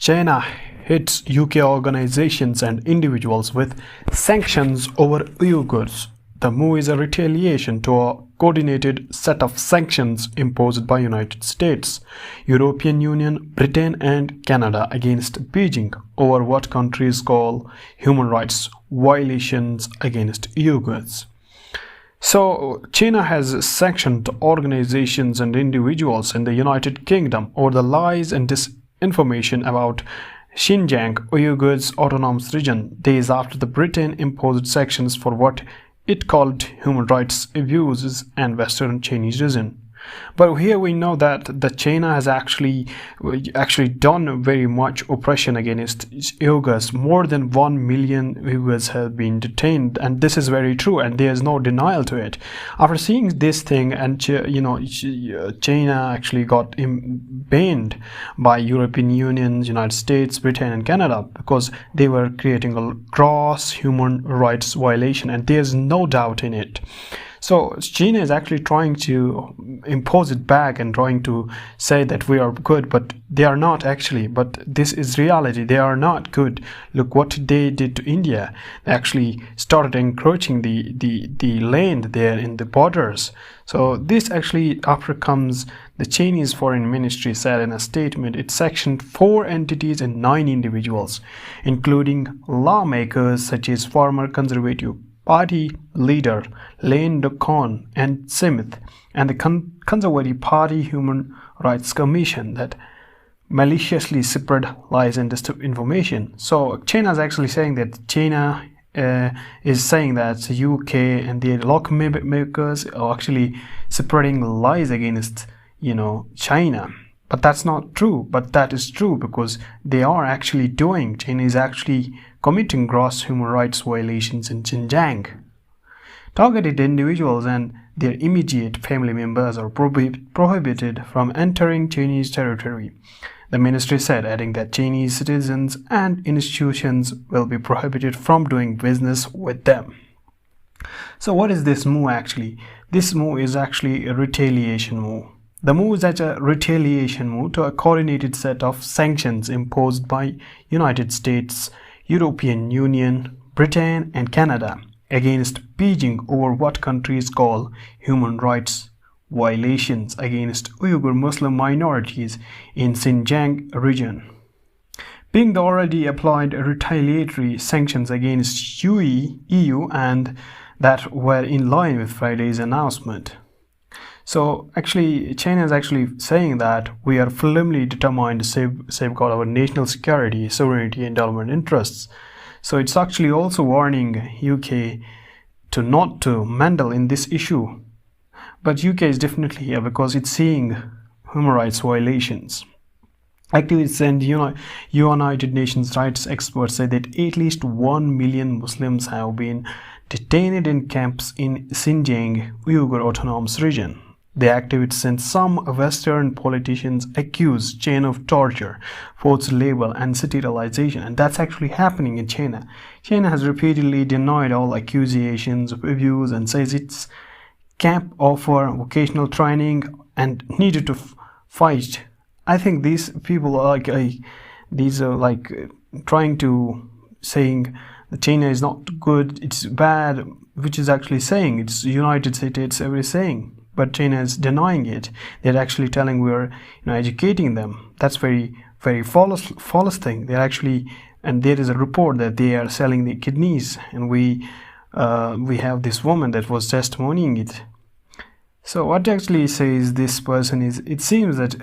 China hits UK organizations and individuals with sanctions over Uighurs. The move is a retaliation to a coordinated set of sanctions imposed by United States, European Union, Britain and Canada against Beijing over what countries call human rights violations against Uighurs. So, China has sanctioned organizations and individuals in the United Kingdom over the lies and disinformation about Xinjiang, Uighurs Autonomous Region, days after the Britain imposed sanctions for what it called human rights abuses and Western Chinese region. But here we know that the China has actually done very much oppression against Uighurs. More than 1 million Uighurs have been detained, and this is very true, and there is no denial to it. After seeing this thing, and China actually got banned by European Union, United States, Britain, and Canada because they were creating a gross human rights violation, and there is no doubt in it. So China is actually trying to impose it back and trying to say that we are good, but they are not actually. But this is reality. They are not good. Look what they did to India. They actually started encroaching the land there in the borders. So this actually, after comes, the Chinese Foreign Ministry said in a statement, it sanctioned 4 entities and 9 individuals, including lawmakers such as former Conservative Party leader Lane Ducon and Smith and the Conservative Party Human Rights Commission that maliciously spread lies and disinformation. So China is actually saying that China is saying that the UK and the lawmakers are actually spreading lies against China. But that's not true. But that is true because they are actually doing. China is actually committing gross human rights violations in Xinjiang. Targeted individuals and their immediate family members are prohibited from entering Chinese territory, the ministry said, adding that Chinese citizens and institutions will be prohibited from doing business with them. So what is this move actually? This move is actually a retaliation move. The move is such a retaliation move to a coordinated set of sanctions imposed by United States, European Union, Britain and Canada against Beijing over what countries call human rights violations against Uyghur Muslim minorities in Xinjiang region. Being the already applied retaliatory sanctions against EU and that were in line with Friday's announcement. So actually, China is actually saying that we are firmly determined to safeguard our national security, sovereignty and development interests. So it's actually also warning UK to not to meddle in this issue. But UK is definitely here because it's seeing human rights violations. Activists and United Nations rights experts say that at least 1 million Muslims have been detained in camps in Xinjiang, Uyghur Autonomous Region. The activists and some Western politicians accuse China of torture, forced labor and sterilization, and that's actually happening in China. China has repeatedly denied all accusations of abuse and says its camp offer vocational training and needed to fight. I think these people are trying to saying that China is not good, it's bad, which is actually saying it's United States every saying. But China is denying it. They're actually telling we're educating them. That's very, very false thing. They're actually, and there is a report that they are selling the kidneys, and we have this woman that was testimonying it. So what actually says this person is, it seems that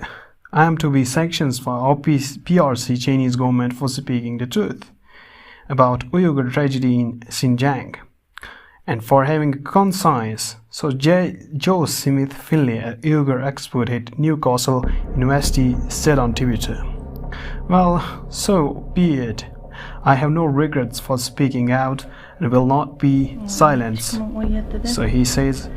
I am to be sanctions for our PRC Chinese government for speaking the truth about Uyghur tragedy in Xinjiang and for having conscience. So Joe Smith Finlay, an Uyghur expert at Newcastle University, said on Twitter, "Well, so be it. I have no regrets for speaking out and will not be silenced." So he says,